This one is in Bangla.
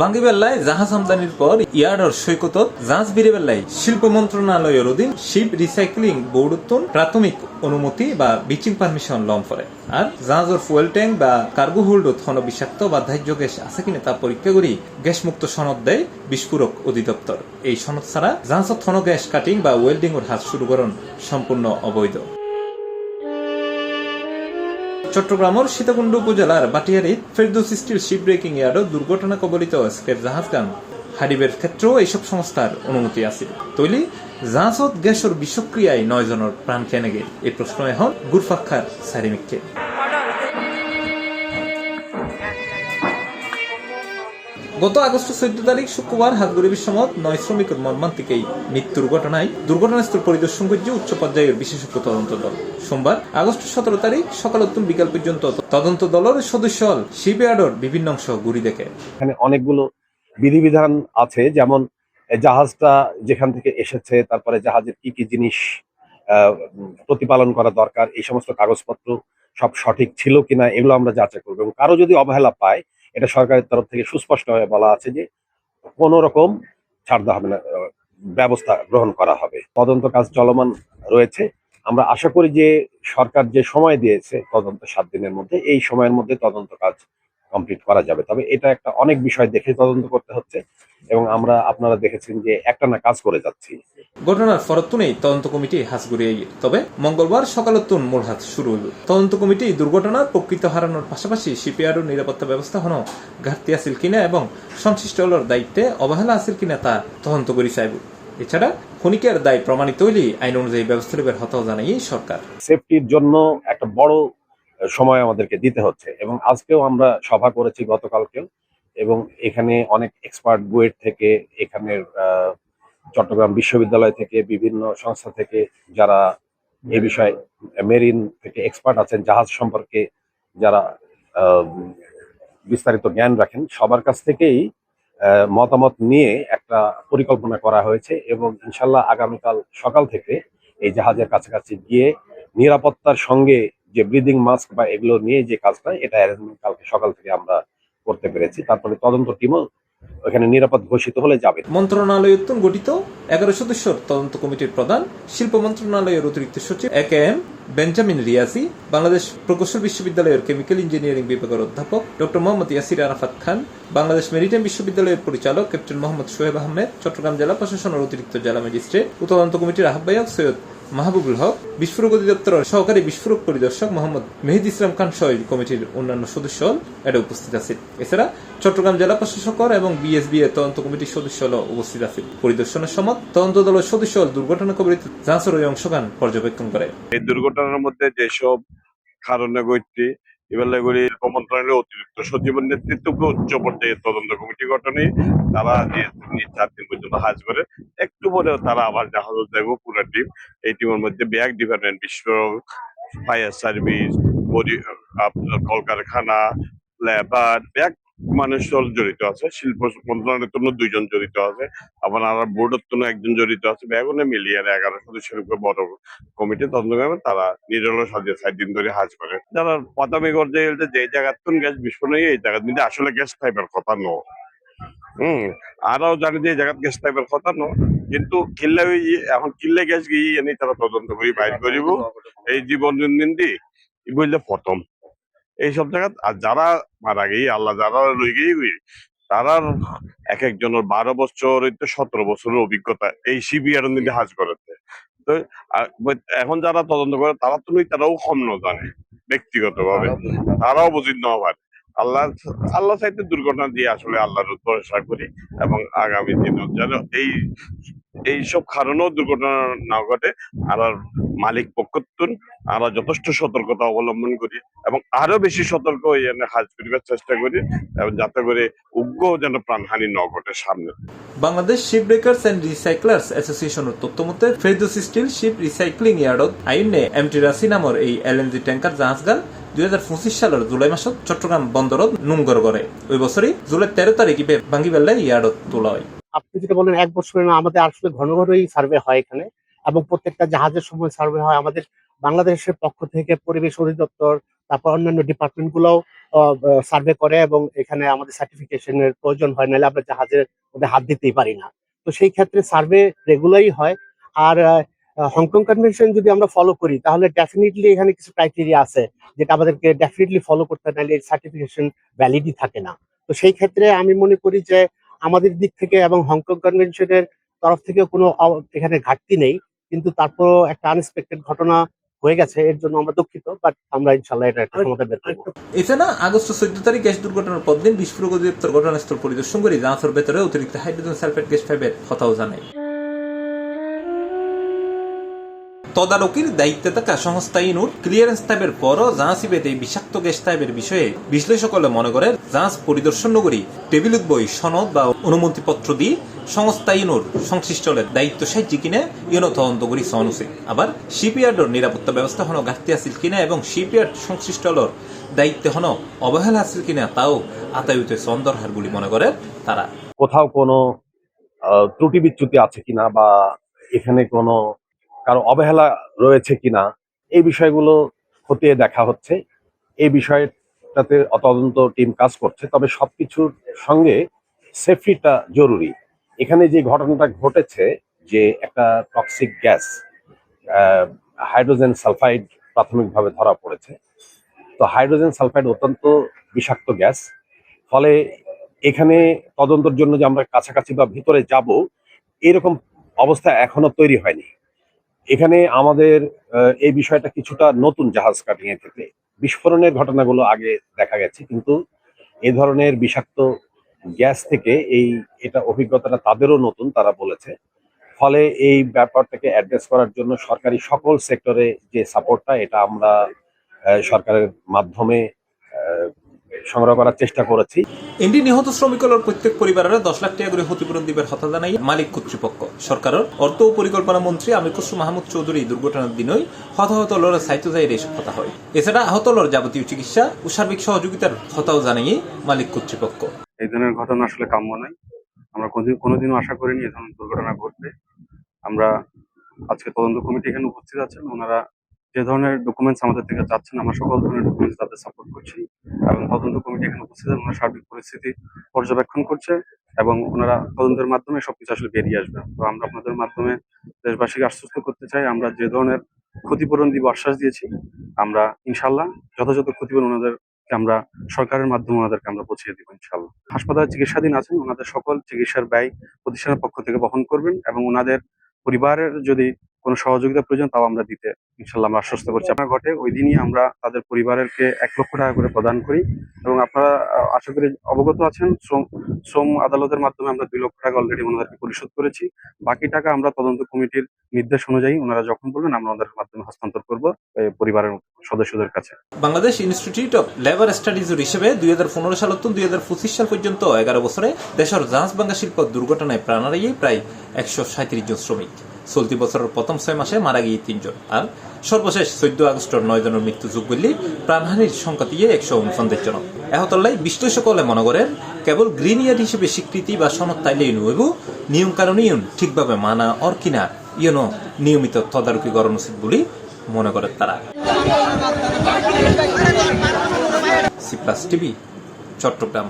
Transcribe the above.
বাঙ্গিবেল্লায় জাহাজ আমদানির পর ইয়ার্ডর সৈকতত জাহাজ বিরেবেল্লায় শিল্প মন্ত্রণালয়ের অধীন শিপ রিসাইক্লিং বোর্ডতন প্রাথমিক অনুমতি বা বিচিং পারমিশন লম করে আর জাহাজের ফুয়েল ট্যাঙ্ক বা কার্গো হোল্ডত হন বিষাক্ত বা ধার্য গ্যাস আছে কিনা তা পরীক্ষা করি গ্যাস মুক্ত সনদ দেয় বিস্ফোরক অধিদপ্তর। এই সনদ ছাড়া জাহাজত হন গ্যাস কাটিং বা ওয়েল্ডিং এর হাত শুরু করেন সম্পূর্ণ অবৈধ। চট্টগ্রামের সীতাকুণ্ড উপজেলার বাটিয়ারিত ফেরদৌসী স্টিল শিপ ব্রেকিং ইয়ার্ডত দুর্ঘটনা কবলিত স্ক্রেপ জাহাজগান হারিবের ক্ষেত্রেও এইসব সংস্থার অনুমতি আছে। তৈলি জাহাজত গ্যাসের বিষক্রিয়ায় 9 জনের প্রাণ কেনে গে এই প্রশ্ন এখন গুরফাক্ষার সারিমিককে। গত আগস্ট 14 তারিখ শুক্রবার হাতগড়িবির সময় 9 শ্রমিকের মর্মান্তিক এই মৃত্যুর ঘটনায় দুর্ঘটনাস্থল পরিদর্শন করছে উচ্চ পর্যায়ের বিশেষজ্ঞ তদন্ত দল। সোমবার আগস্ট 17 তারিখ সকাল বিকাল পর্যন্ত তদন্ত দলের সদস্য শিপইয়ার্ডের বিভিন্ন অংশ ঘুরি দেখে। এখানে অনেকগুলো বিধিবিধান আছে, যেমন জাহাজটা যেখান থেকে এসেছে, তারপরে জাহাজের কি কি জিনিস প্রতিপালন করা দরকার, এই সমস্ত কাগজপত্র সব সঠিক ছিল কিনা এগুলো আমরা যাচাই করবো। এবং কারো যদি অবহেলা পায়, এটা সরকারের তরফ থেকে সুস্পষ্টভাবে বলা আছে যে কোনো রকম ছাড় দেওয়া হবে না, ব্যবস্থা গ্রহণ করা হবে। তদন্ত কাজ চলমান রয়েছে। আমরা আশা করি যে সরকার যে সময় দিয়েছে তদন্ত 7 দিনের মধ্যে, এই সময়ের মধ্যে তদন্ত কাজ কমপ্লিট করা যাবে। তবে এটা একটা অনেক বিষয় দেখে তদন্ত করতে হচ্ছে এবং আপনারা দেখেছেন যে একটানা কাজ করে যাচ্ছি। ঘটনার ফরতুনেই তদন্ত কমিটি হাত ঘুরিয়ে গিয়ে তবে মঙ্গলবার সকালতুন মূল হাত শুরু হল। তদন্ত কমিটি দুর্ঘটনার প্রকৃত হারানোর পাশাপাশি শিপইয়ার্ডের নিরাপত্তা ব্যবস্থা হন ঘাটতি আছিল কিনা এবং সংশ্লিষ্ট দায়িত্বে অবহেলা আছিল কিনা তা তদন্ত করি চাইব। এছাড়া খনিকের দায় প্রমাণিত হইলে আইন অনুযায়ী ব্যবস্থা নেবার হতাও জানাই সরকার। সেফটির জন্য একটা বড় সময় আমাদেরকে দিতে হচ্ছে এবং আজকেও আমরা সভা করেছি, গতকালকেও, এবং এখানে অনেক এক্সপার্ট বুয়েট থেকে, এখানের চট্টগ্রাম বিশ্ববিদ্যালয় থেকে, বিভিন্ন সংস্থা থেকে যারা এ বিষয়ে মেরিন থেকে এক্সপার্ট আছেন, জাহাজ সম্পর্কে যারা বিস্তারিত জ্ঞান রাখেন, সবার কাছ থেকেই মতামত নিয়ে একটা পরিকল্পনা করা হয়েছে এবং ইনশাল্লাহ আগামীকাল সকাল থেকে এই জাহাজের কাছাকাছি গিয়ে নিরাপত্তার সঙ্গে যে ব্রিদিং মাস্ক বা এগুলো নিয়ে যে কাজটা, এটা অ্যারেঞ্জমেন্ট কালকে সকাল থেকে আমরা করতে পেরেছি। তারপরে তদন্ত টিমও ওখানে নিরাপদ ঘোষিত হলে যাবে। মন্ত্রণালয় গঠিত 11 সদস্যের তদন্ত কমিটির প্রধান শিল্প মন্ত্রণালয়ের অতিরিক্ত সচিব AKM বেঞ্জামিন রিয়াজি, বাংলাদেশ প্রকৌশল বিশ্ববিদ্যালয়ের কেমিক্যাল ইঞ্জিনিয়ারিং বিভাগের অধ্যাপক ডক্টর মোহাম্মদ ইয়াসির আরাফাত খান, বাংলাদেশ মেরিটাইম বিশ্ববিদ্যালয়ের পরিচালক ক্যাপ্টেন মোহাম্মদ সোহেব আহমেদ, চট্টগ্রাম জেলা প্রশাসনের অতিরিক্ত জেলা ম্যাজিস্ট্রেট ও তদন্ত কমিটির আহ্বায়ক সৈয়দ মাহবুবুল হক, বিস্ফোরক অধিদপ্তরের সহকারী বিস্ফোরক পরিদর্শক মোহাম্মদ মেহেদি ইসলাম খান সহ কমিটির অন্যান্য সদস্য এটা উপস্থিত আছে। এছাড়া চট্টগ্রাম জেলা প্রশাসক এবং বিএসবি এর তদন্ত কমিটির সদস্য উপস্থিত আছে। পরিদর্শনের সময় তদন্ত দলের সদস্য দুর্ঘটনা কবলিত জাহাজের ওই অংশগান পর্যবেক্ষণ করে। এই দুর্ঘটনার মধ্যে যেসব কারণে ঘটছে এগুলি মন্ত্রণালয়ের অতিরিক্ত সচিবের নেতৃত্বে উচ্চ পর্যায়ের তদন্ত কমিটি গঠনে তারা 4 দিন পর্যন্ত কাজ করে। একটু পরে তারা আবার জাহাজ দেখবো পুরো টিম। এই টিমের মধ্যে ব্যাগ ডিপার্টমেন্ট, বিস্ফোরক, ফায়ার সার্ভিস, কলকারখানা, লেবার, ব্যাগ মানুষ জড়িত আছে। শিল্প মন্ত্রণালয়ের জন্য 2 জন জড়িত আছে, আবার আর বোর্ডের জন্য 1 জন জড়িত আছে। ব্যাগনে মিলিয়ে 11 সদস্যের উপর বড় কমিটি তদন্ত করে। তারা নিরল সাজে 4 দিন ধরে হাজ করে। যারা প্রাথমিক পর্যায়ে যে জায়গার গ্যাস বিস্ফোরণ এই জায়গা কিন্তু আসলে গ্যাস পাইপের কথা ন। আরও জানি যে এই জায়গাত গ্যাস পাইপের কথা ন, কিন্তু কিল্লে এখন কিল্লে গ্যাস গিয়ে এনে তারা তদন্ত করি বাইর করিব। এই জীবন দিন দি বললে প্রথম এইসব জায়গা। আর যারা মারা গিয়ে আল্লাহ যারা রয়ে গিয়ে তারার এক একজনের 12 বছর 17 বছরের অভিজ্ঞতা এই শিবিআর হাজ করেছে। তো এখন যারা তদন্ত করে তারাও কম ন জানে ব্যক্তিগত ভাবে, তারাও বুঝি ন পারে। আল্লাহ চাইতে দুর্ঘটনা দিয়ে আসলে আল্লাহর ভরসা করি এবং আগামী দিনে যেন এইসব কারণেও দুর্ঘটনা না ঘটে। আর মালিক পক্ষতুন আমরা যথেষ্ট সতর্কতা অবলম্বন করি এবং আরো বেশি সতর্ক হয়ে কাজ করিবার চেষ্টা করি এবং যাতে করে উগ্র যেন প্রাণহানি ন ঘটে সামনে। বাংলাদেশ শিপ ব্রেকার্স এন্ড রিসাইক্লার্স অ্যাসোসিয়েশনের তথ্য মতে ফেরদৌসী স্টিল শিপ রিসাইক্লিং ইয়ার্ডত আইনে এমটি রাসি নামৰ এই এলএনজি ট্যাঙ্কার জাহাজগান 2025 সালের জুলাই মাসত চট্টগ্রাম বন্দরত নুমগর করে। ওই বছরই জুলাই 13 তারিখে বাঙ্গিবেল্লায় ইয়ার্ডত তোলা হয়। আপনি যেটা বলেন 1 বছরে না, আমাদের আসলে ঘন ঘনই সার্ভে হয় এখানে এবং প্রত্যেকটা জাহাজের সময় সার্ভে হয়। আমাদের বাংলাদেশের পক্ষ থেকে পরিবেশ অধিদপ্তর, তারপর অন্যান্য ডিপার্টমেন্ট গুলোও সার্ভে করে এবং এখানে আমাদের সার্টিফিকেশনের প্রয়োজন হয়, নাহলে আমরা জাহাজের মধ্যে হাত দিতেই পারি না। তো সেই ক্ষেত্রে সার্ভে রেগুলারই হয়। আর হংকং কনভেনশন যদি আমরা ফলো করি তাহলে ডেফিনেটলি এখানে কিছু ক্রাইটেরিয়া আছে যেটা আমাদেরকে ডেফিনেটলি ফলো করতে হয়, নাহলে সার্টিফিকেশন ভ্যালিডই থাকে না। তো সেই ক্ষেত্রে আমি মনে করি যে আমাদের দিক থেকে এবং হংকং কনভেনশনের তরফ থেকে কোনো এখানে ঘাটতি নেই, কিন্তু তারপরও একটা আনএক্সপেক্টেড ঘটনা হয়ে গেছে, এর জন্য আমরা দুঃখিত, বাট আমরা ইনশাল্লাহ এটা একটা সমাধান বের করবো। এছাড়া আগস্ট 14 তারিখ গ্যাস দুর্ঘটনার পরদিন বিস্ফোরক অধিদপ্তর ঘটনাস্থল পরিদর্শন করে জাহাজের ভেতরে অতিরিক্ত হাইড্রোজেন সালফেট গ্যাস পাইপের কথাও জানায়। তদারকির দায়িত্বে থাকা সংস্থা ইনুর ক্লিয়ারেন্স টাইপের পরও জাহাজ ইবেতে এই বিষাক্ত গ্যাস টাইপের বিষয়ে বিশ্লেষকরা মনে করে জাহাজ পরিদর্শন নগরী টেবিল বই সনদ বা অনুমতিপত্র দিয়ে সংস্থা ইনুর সংশ্লিষ্টলের দায়িত্ব সাহায্য কিনে ইউনো তদন্ত করি সনুসে। আবার শিপইয়ার্ডের নিরাপত্তা ব্যবস্থা হনো ঘাটতি আসিল কিনা এবং শিপইয়ার্ড সংশ্লিষ্টলর দায়িত্ব হনো অবহেলা আসিল কিনা তাও আতায়ুতে সন্দরহার বলে মনে করে তারা। কোথাও কোনো ত্রুটি বিচ্যুতি আছে কিনা বা এখানে কোনো কারো অবহেলা রয়েছে কিনা এই বিষয়গুলো খতিয়ে দেখা হচ্ছে। এই বিষয়টাতে তদন্ত টিম কাজ করছে, তবে সবকিছুর সঙ্গে সেফটিটা জরুরি। এখানে যে ঘটনাটা ঘটেছে যে একটা টক্সিক গ্যাস হাইড্রোজেন সালফাইড প্রাথমিকভাবে ধরা পড়েছে। তো হাইড্রোজেন সালফাইড অত্যন্ত বিষাক্ত গ্যাস, ফলে এখানে তদন্তের জন্য যে আমরা কাছাকাছি বা ভিতরে যাব এরকম অবস্থা এখনো তৈরি হয়নি। এখানে আমাদের এই বিষয়টা কিছুটা নতুন জাহাজ কাটিং এর ক্ষেত্রে। বিস্ফোরণের ঘটনাগুলো আগে দেখা গেছে, কিন্তু এই ধরনের বিষাক্ত গ্যাস থেকে এটা অভিজ্ঞতাটা তাদেরও নতুন, তারা বলেছে। ফলে এই ব্যাপারটাকে অ্যাড্রেস করার জন্য সরকারি সকল সেক্টরে যে সাপোর্টটা এটা আমরা সরকারের মাধ্যমে সংগ্রহ করার চেষ্টা করেছি। এনডি নিহত শ্রমিকদের প্রত্যেক পরিবারের 10 লাখ টাকা করে ক্ষতিপূরণ দিবের কথা জানাই মালিক কর্তৃপক্ষ। সরকারের অর্থ ও পরিকল্পনা মন্ত্রী আমির খসরু মাহমুদ চৌধুরী দুর্ঘটনার দিনই হতাহত লড়ের সাহিত্য জাহির এসব কথা হয়। এছাড়া আহত লড় যাবতীয় চিকিৎসা ও সার্বিক সহযোগিতার কথাও জানাই মালিক কর্তৃপক্ষ। এই ধরনের ঘটনা আসলে কাম্য নয়। আমরা কোনোদিনও আশা করিনি এই ধরনের দুর্ঘটনা ঘটবে। আমরা আজকে তদন্ত কমিটি এখানে উপস্থিত আছেন, ওনারা যে ধরনের ডকুমেন্টস আমাদের থেকে চাচ্ছেন আমরা সকল ধরনের ডকুমেন্টস তাদের সাপোর্ট করছি এবং তদন্ত কমিটি এখানে উপস্থিত আছেন, ওনারা সার্বিক পরিস্থিতি পর্যবেক্ষণ করছে এবং ওনারা তদন্তের মাধ্যমে সবকিছু আসলে বেরিয়ে আসবে। তো আমরা আপনাদের মাধ্যমে দেশবাসীকে আশ্বস্ত করতে চাই, আমরা যে ধরনের ক্ষতিপূরণ দিব আশ্বাস দিয়েছি, আমরা ইনশাল্লাহ যথাযথ ক্ষতিপূরণ ওনাদেরকে আমরা সরকারের মাধ্যমে ওনাদেরকে আমরা পৌঁছে দিব ইনশাল্লাহ। হাসপাতালে চিকিৎসাধীন আছেন, ওনাদের সকল চিকিৎসার ব্যয় প্রতিষ্ঠানের পক্ষ থেকে বহন করবেন এবং ওনাদের পরিবারের যদি কোনো সহযোগিতা প্রয়োজন তাও আমরা দিতে ইনশাল্লাহ আমরা আশ্বস্ত করছি। আপনার ঘটে ওই দিনই আমরা তাদের পরিবারকে 1 লক্ষ টাকা করে প্রদান করি এবং আপনারা আশা করি অবগত আছেন শ্রম আদালতের মাধ্যমে আমরা 2 লক্ষ টাকা অলরেডি ওনাদেরকে পরিশোধ করেছি। বাকি টাকা আমরা তদন্ত কমিটির নির্দেশ অনুযায়ী ওনারা যখন বলবেন আমরা ওনাদের মাধ্যমে হস্তান্তর করব পরিবারের সদস্যদের কাছে। বাংলাদেশ ইনস্টিটিউট অফ লেবার স্টাডিজের হিসেবে 2015 সাল থেকে 2025 সাল পর্যন্ত 11 বছরে দেশের জাহাজ ভাঙ্গা শিল্প দুর্ঘটনায় প্রাণ হারিয়ে প্রায় 137 জন শ্রমিক। চলতি বছরের প্রথম 6 মাসে মারা গিয়ে 3 জন, আর সর্বশেষ 14 আগস্টের 9 জনের মৃত্যু যোগ করলে প্রাণহানির সংখ্যা দিয়ে 149 জন। এহতল্লাই বিশ্লেষকলে মনে করেন কেবল গ্রিন ইয়ার্ড হিসেবে স্বীকৃতি বা সনদ তাইলেই নইব, নিয়ম কানুন ঠিকভাবে মানা অর কিনা ইয়নো নিয়মিত তদারকি করা উচিত বলে মনে করেন তারা। C plus TV, Chittagong.